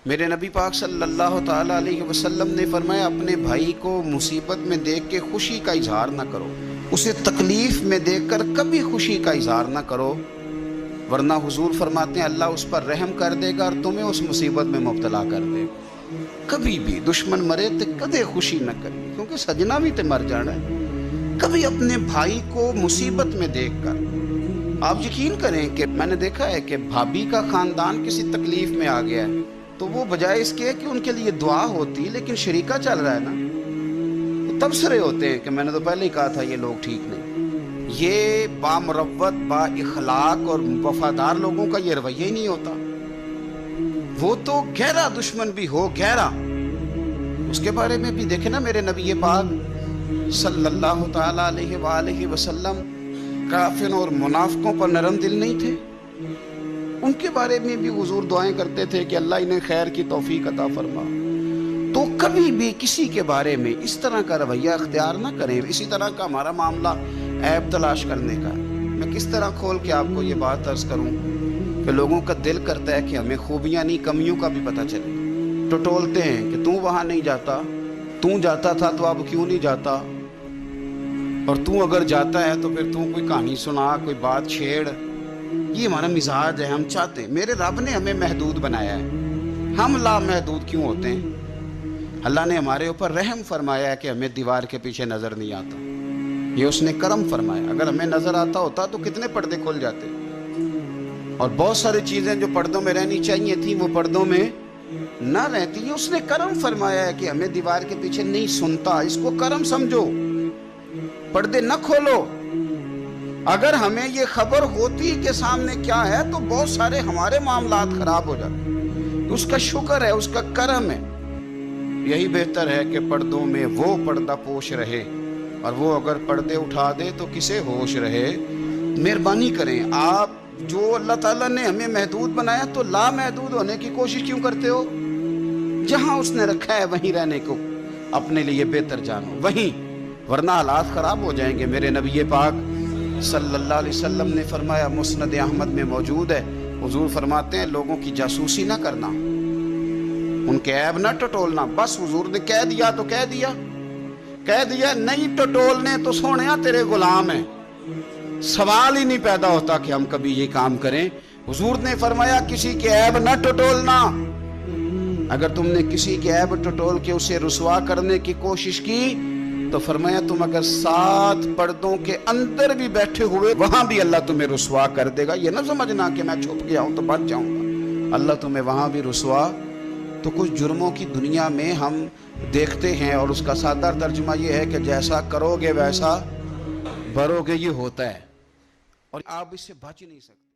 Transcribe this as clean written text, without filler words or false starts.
میرے نبی پاک صلی اللہ تعالیٰ علیہ وسلم نے فرمایا اپنے بھائی کو مصیبت میں دیکھ کے خوشی کا اظہار نہ کرو، اسے تکلیف میں دیکھ کر کبھی خوشی کا اظہار نہ کرو، ورنہ حضور فرماتے ہیں اللہ اس پر رحم کر دے گا اور تمہیں اس مصیبت میں مبتلا کر دے گا۔ کبھی بھی دشمن مرے تو کدے خوشی نہ کری، کیونکہ سجنا بھی تے مر جانا ہے۔ کبھی اپنے بھائی کو مصیبت میں دیکھ کر آپ یقین کریں کہ میں نے دیکھا ہے کہ بھابھی کا خاندان کسی تکلیف میں آ گیا ہے تو وہ بجائے اس کے کہ ان کے لیے دعا ہوتی، لیکن شریکہ چل رہا ہے نا، تو تبصرے ہوتے ہیں کہ میں نے تو پہلے ہی کہا تھا یہ لوگ ٹھیک نہیں۔ یہ بامروت با اخلاق اور وفادار لوگوں کا یہ رویہ ہی نہیں ہوتا۔ وہ تو گہرا دشمن بھی ہو گہرا، اس کے بارے میں بھی دیکھیں نا، میرے نبی پاک صلی اللہ تعالیٰ علیہ وآلہ وسلم کافروں اور منافقوں پر نرم دل نہیں تھے، ان کے بارے میں بھی حضور دعائیں کرتے تھے کہ اللہ انہیں خیر کی توفیق عطا فرما۔ تو کبھی بھی کسی کے بارے میں اس طرح کا رویہ اختیار نہ کریں، اسی طرح کا ہمارا معاملہ عیب تلاش کرنے کا ہے۔ میں کس طرح کھول کے آپ کو یہ بات عرض کروں کہ لوگوں کا دل کرتا ہے کہ ہمیں خوبیاں نہیں کمیوں کا بھی پتہ چلے، ٹٹولتے ہیں کہ تو وہاں نہیں جاتا، تو جاتا تھا تو اب کیوں نہیں جاتا، اور تو اگر جاتا ہے تو پھر تو کوئی کہانی سنا، کوئی بات چھیڑ۔ یہ ہمارا مزاج ہے، ہم چاہتے ہیں، میرے رب نے ہمیں محدود بنایا ہے، ہم لامحدود کیوں ہوتے ہیں؟ اللہ نے ہمارے اوپر رحم فرمایا ہے کہ ہمیں دیوار کے پیچھے نظر نہیں آتا، یہ اس نے کرم فرمایا۔ اگر ہمیں نظر آتا ہوتا تو کتنے پردے کھل جاتے، اور بہت ساری چیزیں جو پردوں میں رہنی چاہیے تھیں وہ پردوں میں نہ رہتی۔ یہ اس نے کرم فرمایا ہے کہ ہمیں دیوار کے پیچھے نہیں سنتا، اس کو کرم سمجھو، پردے نہ کھولو۔ اگر ہمیں یہ خبر ہوتی کہ سامنے کیا ہے تو بہت سارے ہمارے معاملات خراب ہو جاتے۔ اس کا شکر ہے، اس کا کرم ہے۔ یہی بہتر ہے کہ پردوں میں وہ پردہ پوش رہے، اور وہ اگر پردے اٹھا دے تو کسے ہوش رہے۔ مہربانی کریں، آپ جو اللہ تعالیٰ نے ہمیں محدود بنایا تو لامحدود ہونے کی کوشش کیوں کرتے ہو؟ جہاں اس نے رکھا ہے وہیں رہنے کو اپنے لیے بہتر جانو، وہیں، ورنہ حالات خراب ہو جائیں گے۔ میرے نبی پاک صلی اللہ علیہ وسلم نے فرمایا، مسند احمد میں موجود ہے، حضور فرماتے ہیں لوگوں کی جاسوسی نہ کرنا، ان کے عیب نہ ٹٹولنا۔ بس حضور نے کہہ دیا تو کہہ دیا، نہیں ٹٹولنے تو سونیا تیرے غلام ہیں۔ سوال ہی نہیں پیدا ہوتا کہ ہم کبھی یہ کام کریں۔ حضور نے فرمایا کسی کے عیب نہ ٹٹولنا۔ اگر تم نے کسی کے عیب ٹٹول کے اسے رسوا کرنے کی کوشش کی تو فرمایا تم اگر 7 پردوں کے اندر بھی بیٹھے ہوئے وہاں بھی اللہ تمہیں رسوا کر دے گا۔ یہ نہ سمجھنا کہ میں چھپ گیا ہوں تو بچ جاؤں گا، اللہ تمہیں وہاں بھی رسوا۔ تو کچھ جرموں کی دنیا میں ہم دیکھتے ہیں، اور اس کا سادہ ترجمہ یہ ہے کہ جیسا کرو گے ویسا بھرو گے، یہ ہوتا ہے، اور آپ اس سے بچ ہی نہیں سکتے۔